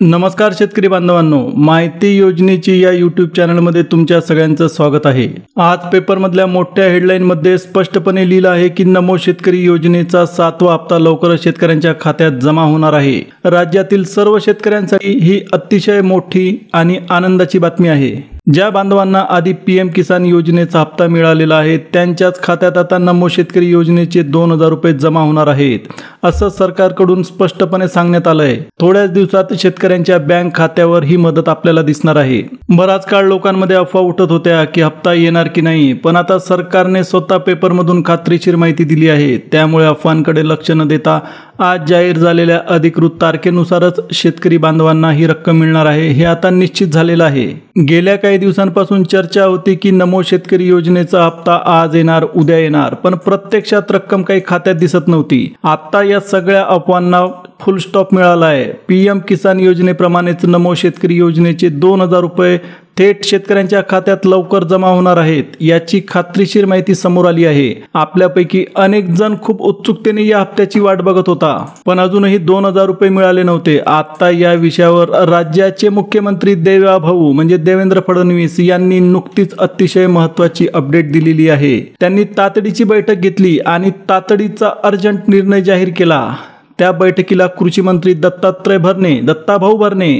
नमस्कार शेतकरी बांधवांनो, माहिती योजनेची या यूट्यूब चॅनलमध्ये तुमच्या सगळ्यांचं स्वागत आहे। आज पेपरमधल्या मोठ्या हेडलाईनमध्ये स्पष्टपणे लिहिलं आहे की नमो शेतकरी योजनेचा 7वा हप्ता लवकरच शेतकऱ्यांच्या खात्यात जमा होणार आहे। राज्यातील सर्व शेतकऱ्यांसाठी ही अतिशय मोठी आणि आनंदाची बातमी आहे। ज्या बांधवांना आधी पीएम किसान योजनेचा हप्ता मिळालेला आहे त्यांच्याच खात्यात आता नमो शेतकरी योजनेचे 2000 रुपये जमा होणार आहेत, असं सरकारकडून स्पष्टपणे सांगण्यात आलं आहे। थोड्याच दिवसात शेतकऱ्यांच्या बँक खात्यावर ही मदत आपल्याला दिसणार आहे। बराच काळ लोकांमध्ये अफवा उठत होत्या की हप्ता येणार की नाही, पण आता सरकारने स्वतः पेपरमधून खात्रीशीर माहिती दिली आहे। त्यामुळे अफवांकडे लक्ष न देता आज जाहीर झालेल्या अधिकृत तारखेनुसारच शेतकरी बांधवांना ही रक्कम मिळणार आहे हे आता निश्चित झालेलं आहे। गेल्या काही दिवसांपासून चर्चा होती की नमो शेतकरी योजनेचा हप्ता आज येणार, उद्या येणार, पण प्रत्यक्षात रक्कम काही खात्यात दिसत नव्हती। आता या सगळ्या अफवांना फुल स्टॉप मिळाला आहे। पीएम किसान योजनेप्रमाणेच नमो शेतकरी योजनेचे 2000 रुपये थेट शेतकऱ्यांच्या खात्यात लवकर जमा होणार आहेत, याची खात्रीशीर माहिती समोर आली आहे। आपल्यापैकी अनेक जण खूप उत्सुकतेने या हप्त्याची वाट बघत होता, पण अजूनही 2000 रुपये मिळाले नव्हते। आता या विषयावर राज्याचे मुख्यमंत्री देवाभाऊ म्हणजे देवेंद्र फडणवीस यांनी नुकतीच अतिशय महत्त्वाची अपडेट दिलेली आहे। त्यांनी तातडीची बैठक घेतली आणि तातडीचा अर्जंट निर्णय जाहीर केला। त्या बैठकीला कृषी मंत्री दत्ताभाऊ भरणे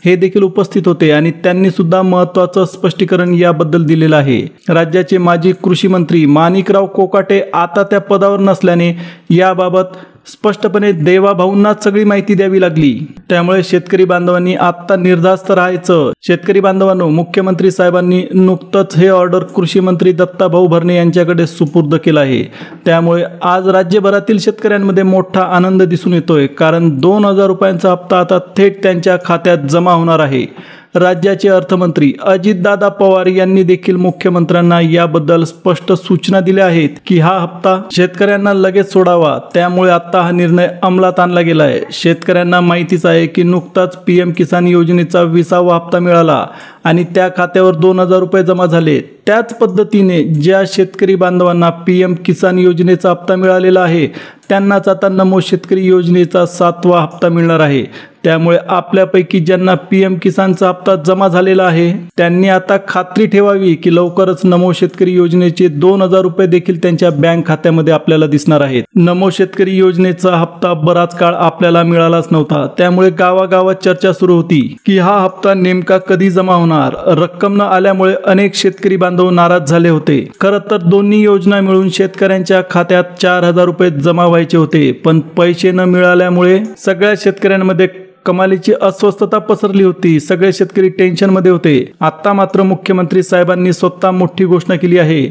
हे देखील उपस्थित होते आणि त्यांनी सुद्धा महत्त्वाचं स्पष्टीकरण याबद्दल दिलेलं आहे। राज्याचे माजी कृषी मंत्री माणिकराव कोकाटे आता त्या पदावर नसल्याने याबाबत स्पष्टपणे देवाभाऊंना सगळी माहिती द्यावी लागली। त्यामुळे शेतकरी बांधवांनी आता निर्धास्त राहायचं। शेतकरी बांधवांनो, मुख्यमंत्री साहेबांनी नुकतंच हे ऑर्डर कृषी मंत्री दत्ताभाऊ भरणे यांच्याकडे सुपूर्द केलं आहे। त्यामुळे आज राज्यभरातील शेतकऱ्यांमध्ये मोठा आनंद दिसून येतोय, कारण 2000 रुपयांचा हप्ता आता थेट त्यांच्या खात्यात जमा होणार आहे। राज्याचे अर्थमंत्री अजितदादा पवार यांनी देखील मुख्यमंत्र्यांना याबद्दल स्पष्ट सूचना दिल्या आहेत की हा हप्ता शेतकऱ्यांना लगेच सोडावा। त्यामुळे आता हा निर्णय अंमलात आणला गेला आहे। शेतकऱ्यांना माहितीच आहे की नुकताच पीएम किसान योजनेचा 20वा हप्ता मिळाला आणि त्या खात्यावर 2000 रुपये जमा झाले। त्याच पद्धतीने ज्या शेतकरी बांधवांना पीएम किसान योजनेचा हप्ता मिळालेला आहे त्यांनाच आता नमो शेतकरी योजनेचा 7वा हप्ता मिळणार आहे। त्यामुळे आपल्यापैकी ज्यांना पीएम किसानचा हप्ता जमा झालेला आहे त्यांनी आता खात्री ठेवावी की लवकरच नमो शेतकरी योजनेचे 2000 रुपये देखील त्यांच्या बँक खात्यामध्ये आपल्याला दिसणार आहेत। नमो शेतकरी योजनेचा हप्ता बराच काळ आपल्याला मिळालाच नव्हता, त्यामुळे गावागावात चर्चा सुरू होती की हा हप्ता नेमका कधी जमा होणार। रक्कम न आल्यामुळे अनेक शेतकरी बांधव नाराज झाले होते। खरं तर दोन्ही योजना मिळून शेतकऱ्यांच्या खात्यात 4000 रुपये जमा व्हायचे होते, पण पैसे न मिळाल्यामुळे सगळ्या शेतकऱ्यांमध्ये कमालीची अस्वस्थता पसरली होती। सगळे शेतकरी टेन्शनमध्ये होते। आता मात्र मुख्यमंत्री साहेबांनी स्वतः मोठी घोषणा केली आहे।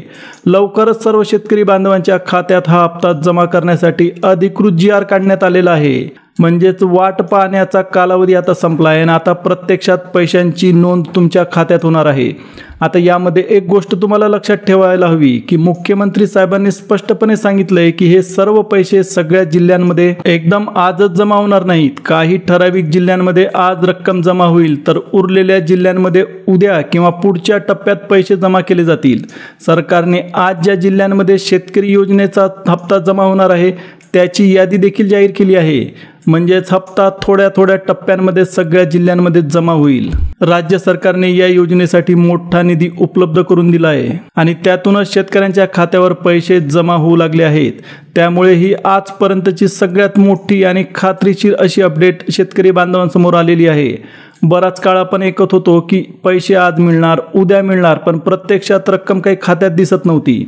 लवकरच सर्व शेतकरी बांधवांच्या खात्यात हा हप्ता जमा करण्यासाठी अधिकृत GR काढण्यात आलेला आहे। म्हणजेच वाट पाहण्याचा कालावधी आता संपला आहे आणि आता प्रत्यक्षात पैशांची नोंद तुमच्या खात्यात होणार आहे। आता यामध्ये एक गोष्ट तुम्हाला लक्षात ठेवायला हवी की मुख्यमंत्री साहेबांनी स्पष्टपणे सांगितलंय की हे सर्व पैसे सगळ्या जिल्ह्यांमध्ये एकदम आजच जमा होणार नाहीत। काही ठराविक जिल्ह्यांमध्ये आज रक्कम जमा होईल, तर उरलेल्या जिल्ह्यांमध्ये उद्या किंवा पुढच्या टप्प्यात पैसे जमा केले जातील। सरकारने आज ज्या जिल्ह्यांमध्ये शेतकरी योजनेचा हप्ता जमा होणार आहे त्याची यादी देखील जाहीर केली आहे। म्हणजेच हप्ता थोड्या थोड्या टप्प्यांमध्ये सगळ्या जिल्ह्यांमध्ये जमा होईल। राज्य सरकारने या योजनेसाठी मोठा निधी उपलब्ध करून दिला आहे आणि त्यातूनच शेतकऱ्यांच्या खात्यावर पैसे जमा होऊ लागले आहेत। त्यामुळे ही आजपर्यंतची सगळ्यात मोठी आणि खात्रीशीर अशी अपडेट शेतकरी बांधवांसमोर आलेली आहे। बराच काळ आपण ऐकत होतो की पैसे आज मिळणार, उद्या मिळणार, पण प्रत्यक्षात रक्कम काही खात्यात दिसत नव्हती।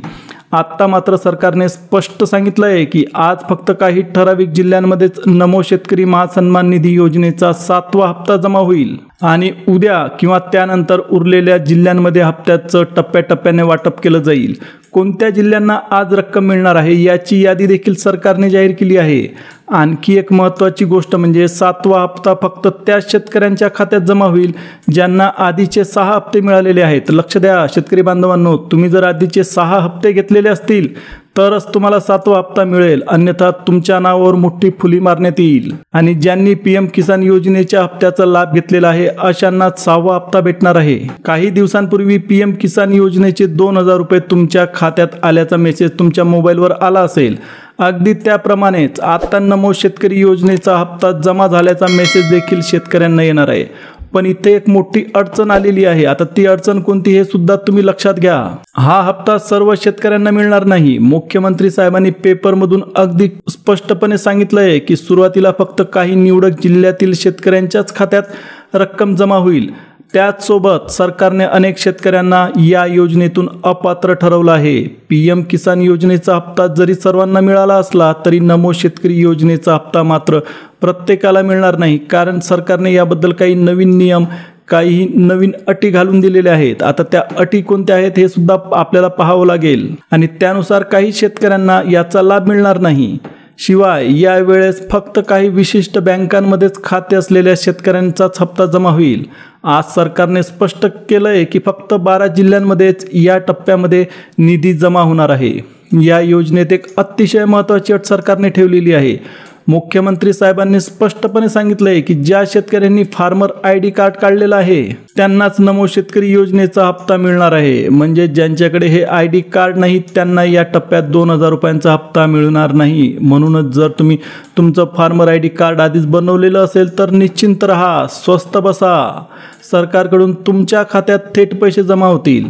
आता मात्र सरकारने स्पष्ट सांगितलं आहे की आज फक्त काही ठराविक जिल्ह्यांमध्येच नमो शेतकरी महासन्मान निधी योजनेचा 7वा हप्ता जमा होईल आणि उद्या किंवा त्यानंतर उरलेल्या जिल्ह्यांमध्ये हप्त्याचं टप्प्याटप्प्याने वाटप केलं जाईल। कोणत्या जिल्ह्यांना आज रक्कम मिळणार आहे याची यादी देखील सरकारने जाहीर केली आहे। आणखी एक महत्त्वाची गोष्ट म्हणजे 7वा हप्ता फक्त त्या शेतकऱ्यांच्या खात्यात जमा होईल ज्यांना आधीचे 6 हप्ते मिळालेले आहेत। लक्ष द्या शेतकरी बांधवांनो, तुम्ही जर आधीचे 6 हप्ते घेतलेले असतील तरच तुम्हाला 7वा हप्ता मिळेल, अन्यथा तुमच्या नावावर मोठी फुली मारण्यात येईल। आणि ज्यांनी पीएम किसान योजनेच्या हप्त्याचा लाभ घेतलेला आहे अशांना 6वा हप्ता भेटणार आहे। काही दिवसांपूर्वी पीएम किसान योजनेचे 2000 रुपये तुमच्या खात्यात आल्याचा मेसेज तुमच्या मोबाईलवर आला असेल अगदी त्याप्रमाणेच आता नमो शेतकरी योजनेचा हप्ता जमा झाल्याचा मेसेज देखील शेतकऱ्यांना येणार आहे। पण इथे एक मोठी अडचण आलेली आहे। आता ती अडचण कोणती हे सुद्धा तुम्ही लक्षात घ्या। हा हप्ता सर्व शेतकऱ्यांना मिळणार नाही। मुख्यमंत्री साहेबांनी पेपरमधून अगदी स्पष्टपणे सांगितलंय की सुरुवातीला फक्त काही निवडक जिल्ह्यातील शेतकऱ्यांच्याच खात्यात रक्कम जमा होईल। त्याचसोबत सरकारने अनेक शेतकऱ्यांना या योजनेतून अपात्र ठरवलं आहे। PM किसान योजनेचा हप्ता जरी सर्वांना मिळाला असला तरी नमो शेतकरी योजनेचा हप्ता मात्र प्रत्येकाला मिळणार नाही, कारण सरकारने याबद्दल काही नवीन नियम, काही नवीन अटी घालून दिलेल्या आहेत। आता त्या अटी कोणत्या आहेत हे सुद्धा आपल्याला पाहावं लागेल आणि त्यानुसार काही शेतकऱ्यांना याचा लाभ मिळणार नाही। शिवाय यावेळेस फक्त काही विशिष्ट बँकांमध्येच खाते असलेल्या शेतकऱ्यांचाच हप्ता जमा होईल। आज सरकारने स्पष्ट केलंय की फक्त 12 जिल्ह्यांमध्येच या टप्प्यामध्ये निधी जमा होणार आहे। या योजनेत एक अतिशय महत्त्वाची अट सरकारने ठेवलेली आहे। मुख्यमंत्री साहेबांनी स्पष्टपणे सांगितलंय की ज्या शेतकऱ्यांनी फार्मर ID कार्ड काढलेलं आहे त्यांनाच नमो शेतकरी योजनेचा हप्ता मिळणार आहे। म्हणजे ज्यांच्याकडे हे ID कार्ड नाही त्यांना या टप्प्यात 2000 रुपयांचा हप्ता मिळणार नाही। म्हणूनच जर तुम्ही तुमचं फार्मर ID कार्ड आधीच बनवलेलं असेल तर निश्चिंत राहा, स्वस्थ बसा, सरकारकडून तुमच्या खात्यात थेट पैसे जमा होतील।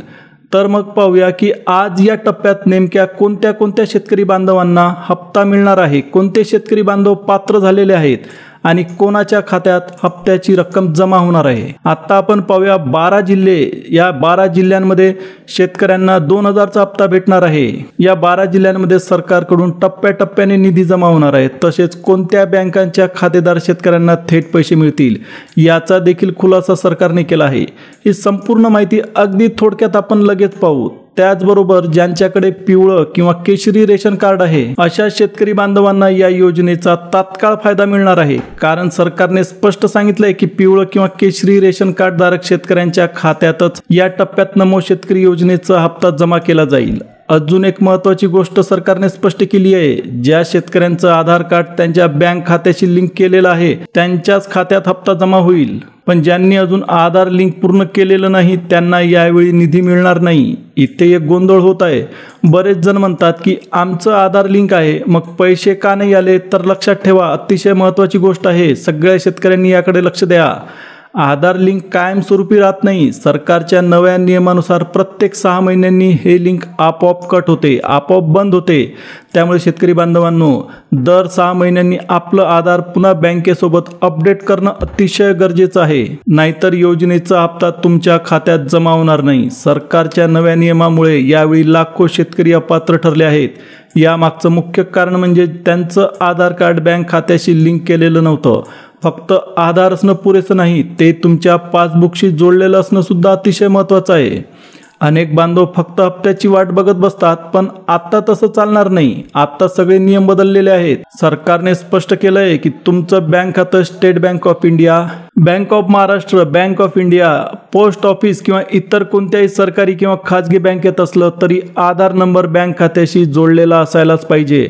तर मग पाहूया की आज या टप्प्यात नेमक्या कोणत्या शेतकरी बांधवांना हप्ता मिळणार आहे, कोणते शेतकरी बांधव पात्र झालेले आहेत आणि कोणाच्या खात्यात हप्त्याची रक्कम जमा होणार आहे। आता आपण पाहूया 12 जिल्हे। या 12 जिल्ह्यांमध्ये शेतकऱ्यांना 2000चा हप्ता भेटणार आहे। या 12 जिल्ह्यांमध्ये सरकारकडून टप्प्याटप्प्याने निधी जमा होणार आहे। तसेच कोणत्या बँकांच्या खातेदार शेतकऱ्यांना थेट पैसे मिळतील याचा देखील खुलासा सरकारने केला आहे। ही संपूर्ण माहिती अगदी थोडक्यात आपण लगेच पाहू। त्याचबरोबर ज्यांच्याकडे पिवळं किंवा केशरी रेशन कार्ड आहे अशा शेतकरी बांधवांना या योजनेचा तात्काळ फायदा मिळणार आहे, कारण सरकारने स्पष्ट सांगितलंय की पिवळं किंवा केशरी रेशन कार्ड धारक शेतकऱ्यांच्या खात्यातच या टप्प्यात नमो शेतकरी योजनेचा हप्ता जमा केला जाईल। अजून एक महत्त्वाची गोष्ट सरकारने स्पष्ट केली आहे, ज्या शेतकऱ्यांचं आधार कार्ड त्यांच्या बँक खात्याशी लिंक केलेलं आहे त्यांच्याच खात्यात हप्ता जमा होईल। पण ज्यांनी अजून आधार लिंक पूर्ण केलेलं नाही त्यांना यावेळी निधी मिळणार नाही। इथे एक गोंधळ होत आहे। बरेच जण म्हणतात की आमचं आधार लिंक आहे मग पैसे का नाही आले, तर लक्षात ठेवा अतिशय महत्त्वाची गोष्ट आहे, सगळ्या शेतकऱ्यांनी याकडे लक्ष द्या। आधार लिंक कायमस्वरूपी राहत नाही। सरकारच्या नव्या नियमानुसार प्रत्येक 6 महिन्यांनी हे लिंक आपोआप कट होते, आपोआप बंद होते। त्यामुळे शेतकरी बांधवांनो दर 6 महिन्यांनी आपलं आधार पुन्हा बँकेसोबत अपडेट करणं अतिशय गरजेचं आहे, नाहीतर योजनेचा हप्ता तुमच्या खात्यात जमा होणार नाही। सरकारच्या नव्या नियमामुळे यावेळी लाखो शेतकरी अपात्र ठरले आहेत। यामागचं मुख्य कारण म्हणजे त्यांचं आधार कार्ड बँक खात्याशी लिंक केलेलं नव्हतं। फक्त आधार असणं पुरेसं नाही, ते तुमच्या पासबुकशी जोडलेलं असणं सुद्धा अतिशय महत्त्वाचं आहे। अनेक बांधव फक्त हप्त्याची वाट बघत बसतात, पण आता तसं चालणार नाही। आता सगळे नियम बदललेले आहेत। सरकारने स्पष्ट केलंय की तुमचं बँक खातं state bank of India, bank of Maharashtra, bank of India, post office किंवा इतर कोणत्याही सरकारी किंवा खाजगी बँकेत असलं तरी आधार नंबर बँक खात्याशी जोडलेला असायलाच पाहिजे,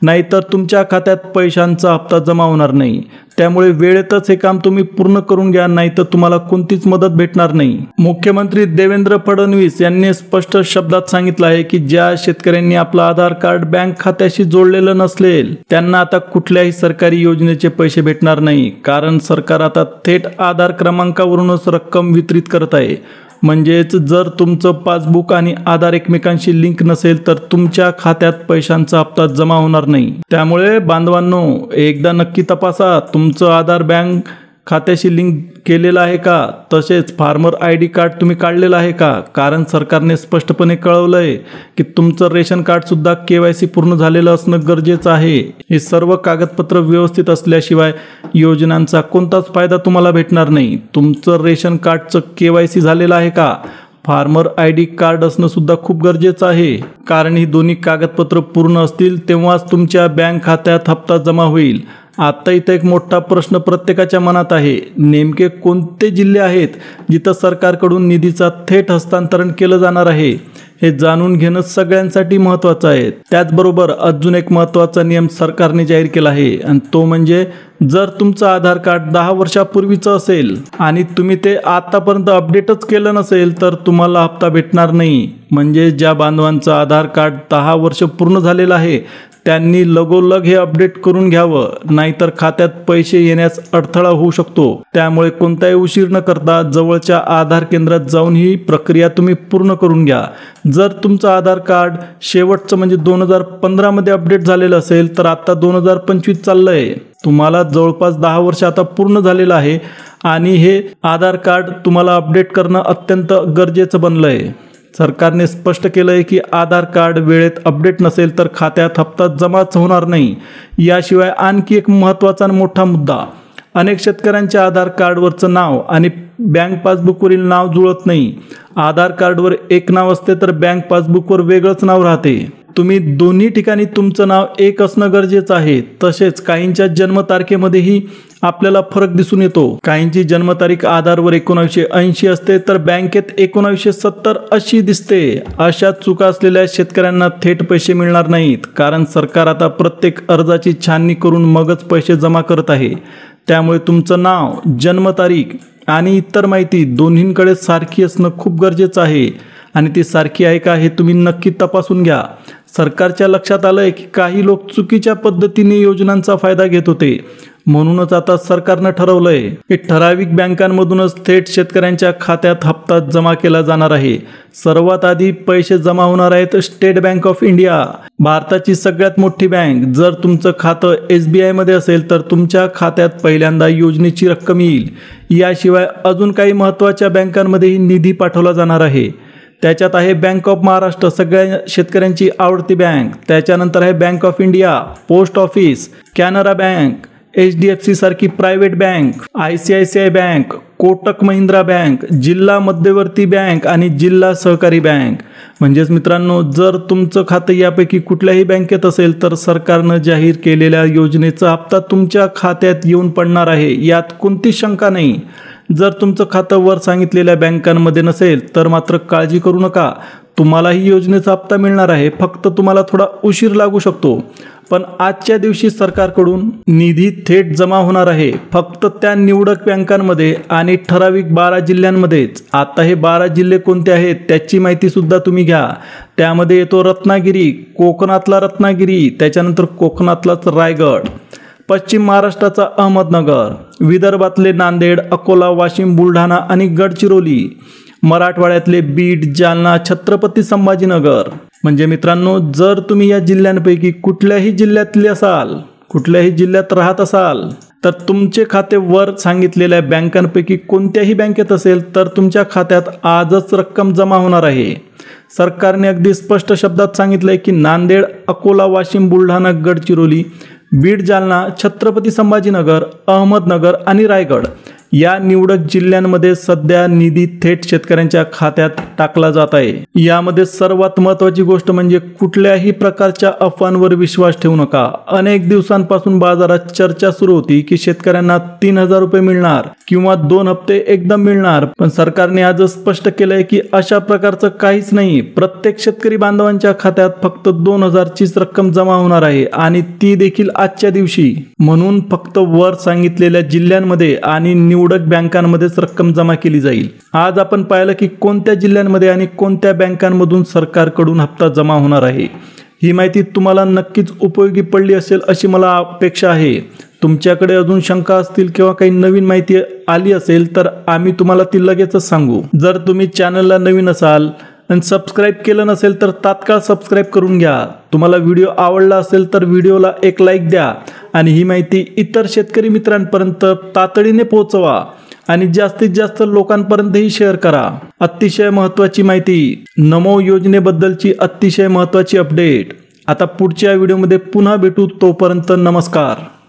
नाहीतर तुमच्या खात्यात पैशांचा हप्ता जमा होणार नाही। त्यामुळे वेळेतच हे काम तुम्ही पूर्ण करून घ्या, नाहीतर तुम्हाला कोणतीच मदत भेटणार नाही। मुख्यमंत्री देवेंद्र फडणवीस यांनी स्पष्ट शब्दात सांगितलं आहे की ज्या शेतकऱ्यांनी आपलं आधार कार्ड बँक खात्याशी जोडलेलं नसेल त्यांना आता कुठल्याही सरकारी योजनेचे पैसे भेटणार नाही, कारण सरकार आता थेट आधार क्रमांकावरूनच रक्कम वितरित करत आहे। म्हणजेच जर तुमचं पासबुक आणि आधार एकमेकांशी लिंक नसेल तर तुमच्या खात्यात पैशांचा हप्ता जमा होणार नाही। त्यामुळे बांधवांनो एकदा नक्की तपासा तुमचं आधार बँक खात्याशी लिंक केलेलं आहे का, तसेच फार्मर ID कार्ड तुम्ही काढलेलं आहे का, कारण सरकारने स्पष्टपणे कळवलंय की तुमचं रेशन कार्ड सुद्धा KYC पूर्ण झालेलं असणं गरजेचं आहे। हे सर्व कागदपत्र व्यवस्थित असल्याशिवाय योजनांचा कोणताच फायदा तुम्हाला भेटणार नाही। तुमचं रेशन कार्डचं KYC झालेलं आहे का, फार्मर ID कार्ड असणं सुद्धा खूप गरजेचं आहे, कारण ही दोन्ही कागदपत्र पूर्ण असतील तेव्हाच तुमच्या बँक खात्यात हप्ता जमा होईल। आता इथं एक मोठा प्रश्न प्रत्येकाच्या मनात आहे, नेमके कोणते जिल्हे आहेत जिथं सरकारकडून निधीचा थेट हस्तांतरण केलं जाणार आहे हे जाणून घेणं सगळ्यांसाठी महत्त्वाचं आहे। त्याचबरोबर अजून एक महत्त्वाचा नियम सरकारने जाहीर केला आहे आणि तो म्हणजे जर तुमचं आधार कार्ड 10 वर्षापूर्वीचं असेल आणि तुम्ही ते आतापर्यंत अपडेटच केलं नसेल तर तुम्हाला हप्ता भेटणार नाही। म्हणजे ज्या बांधवांचं आधार कार्ड 10 वर्ष पूर्ण झालेलं आहे त्यांनी लगोलग हे अपडेट करून घ्यावं, नाहीतर खात्यात पैसे येण्यास अडथळा होऊ शकतो। त्यामुळे कोणताही उशीर न करता जवळच्या आधार केंद्रात जाऊन ही प्रक्रिया तुम्ही पूर्ण करून घ्या। जर तुमचं आधार कार्ड शेवटचं म्हणजे 2015 मध्ये अपडेट झालेलं असेल तर आता 2025 चाललंय, तुम्हाला जवळपास 10 वर्ष आता पूर्ण झालेलं आहे आणि हे आधार कार्ड तुम्हाला अपडेट करणं अत्यंत गरजेचं बनलंय। सरकारने स्पष्ट केलंय की आधार कार्ड वेळेत अपडेट नसेल तर खात्यात हप्ता जमाच होणार नाही। याशिवाय आणखी एक महत्त्वाचा आणि मोठा मुद्दा, अनेक शेतकऱ्यांच्या आधार कार्डवरचं नाव आणि बँक पासबुकवरील नाव जुळत नाही। आधार कार्डवर एक नाव असते तर बँक पासबुकवर वेगळंच नाव राहते। तुम्ही दोन्ही ठिकाणी तुमचं नाव एक असणं गरजेचं आहे। तसेच काहींच्या जन्मतारखेमध्येही आपल्याला फरक दिसून येतो। काहींची जन्मतारीख आधारवर 1980 असते तर बँकेत 1970-80 दिसते। अशा चुका असलेल्या शेतकऱ्यांना थेट पैसे मिळणार नाहीत, कारण सरकार आता प्रत्येक अर्जाची छाननी करून मगच पैसे जमा करत आहे। त्यामुळे तुमचं नाव, जन्मतारीख आणि इतर माहिती दोन्हींकडे सारखी असणं खूप गरजेचं आहे आणि ती सारखी आहे का हे तुम्ही नक्की तपासून घ्या। सरकारच्या लक्षात आलंय की काही लोक चुकीच्या पद्धतीने योजनांचा फायदा घेत होते, म्हणूनच आता सरकारनं ठरवलंय की ठराविक बँकांमधूनच थेट शेतकऱ्यांच्या खात्यात हप्ता जमा केला जाणार आहे। सर्वात आधी पैसे जमा होणार आहेत स्टेट बँक ऑफ इंडिया, भारताची सगळ्यात मोठी बँक। जर तुमचं खातं SBI मध्ये असेल तर तुमच्या खात्यात पहिल्यांदा योजनेची रक्कम येईल। याशिवाय अजून काही महत्त्वाच्या बँकांमध्येही निधी पाठवला जाणार आहे। त्याच्यात आहे बँक ऑफ महाराष्ट्र, सगळ्या शेतकऱ्यांची आवडती बँक। त्याच्यानंतर आहे bank of India, post office, Canara bank, HDFC सारखी private bank, ICICI bank, Kotak Mahindra bank, जिल्हा मध्यवर्ती बँक आणि जिल्हा सहकारी बँक। म्हणजेच मित्रांनो, जर तुमचं खातं यापैकी कुठल्याही बँकेत असेल तर सरकारनं जाहीर केलेल्या योजनेचा हप्ता तुमच्या खात्यात येऊन पडणार आहे, यात कोणतीच शंका नाही। जर तुमचं खातं वर सांगितलेल्या बँकांमध्ये नसेल तर मात्र काळजी करू नका, तुम्हालाही योजनेचा हप्ता मिळणार आहे। फक्त तुम्हाला थोडा उशीर लागू शकतो, पण आजच्या दिवशी सरकारकडून निधी थेट जमा होणार आहे, फक्त त्या निवडक बँकांमध्ये आणि ठराविक 12 जिल्ह्यांमध्येच। आता हे 12 जिल्हे कोणते आहेत त्याची माहिती सुद्धा तुम्ही घ्या। त्यामध्ये येतो रत्नागिरी, कोकणातला रत्नागिरी, त्याच्यानंतर कोकणातलाच रायगड, पश्चिम महाराष्ट्राचा अहमदनगर, विदर्भातले नांदेड, अकोला, वाशिम, बुलढाणा आणि गडचिरोली, मराठवाड्यातले बीड, जालना, छत्रपती संभाजीनगर। म्हणजे मित्रांनो, जर तुम्ही या जिल्ह्यांपैकी कुठल्याही जिल्ह्यातले असाल, कुठल्याही जिल्ह्यात राहत असाल तर तुमचे खाते वर सांगितलेल्या बँकांपैकी कोणत्याही बँकेत असेल तर तुमच्या खात्यात आजच रक्कम जमा होणार आहे। सरकारने अगदी स्पष्ट शब्दात सांगितलंय की नांदेड, अकोला, वाशिम, बुलढाणा, गडचिरोली, बीड, जालना, छत्रपती संभाजीनगर, अहमदनगर आणि रायगड या निवडक जिल्ह्यांमध्ये सध्या निधी थेट शेतकऱ्यांच्या खात्यात टाकला जात आहे। यामध्ये सर्वात महत्त्वाची गोष्ट म्हणजे कुठल्याही प्रकारच्या अफवांवर विश्वास ठेवू नका। अनेक दिवसांपासून बाजारात चर्चा सुरू होती की शेतकऱ्यांना 3000 रुपये मिळणार किंवा 2 हप्ते एकदम मिळणार, पण सरकारने आज स्पष्ट केलंय की अशा प्रकारचं काहीच नाही। प्रत्येक शेतकरी बांधवांच्या खात्यात फक्त 2000 चीच रक्कम जमा होणार आहे आणि ती देखील आजच्या दिवशी। म्हणून फक्त वर सांगितलेल्या जिल्ह्यांमध्ये आणि निवडक बँकांमध्येच रक्कम जमा केली जाईल। आज आपण पाहिलं की कोणत्या जिल्ह्यांमध्ये आणि कोणत्या बँकांमधून सरकारकडून हप्ता जमा होणार आहे। ही माहिती तुम्हाला नक्कीच उपयोगी पडली असेल अशी मला अपेक्षा आहे। तुमच्याकडे अजून शंका असतील किंवा काही नवीन माहिती आली असेल तर आम्ही तुम्हाला ती लगेचच सांगू। जर तुम्ही चॅनलला नवीन असाल आणि सबस्क्राइब केलं नसेल तर तात्काळ सबस्क्राइब करून घ्या। तुम्हाला व्हिडिओ आवडला असेल तर व्हिडिओला एक लाईक द्या आणि ही माहिती इतर शेतकरी मित्रांपर्यंत तातडीने पोहोचवा आणि जास्तीत जास्त लोकांपर्यंतही शेअर करा। अतिशय महत्त्वाची माहिती, नमो योजनेबद्दलची अतिशय महत्त्वाची अपडेट। आता पुढच्या व्हिडिओमध्ये पुन्हा भेटू, तोपर्यंत नमस्कार।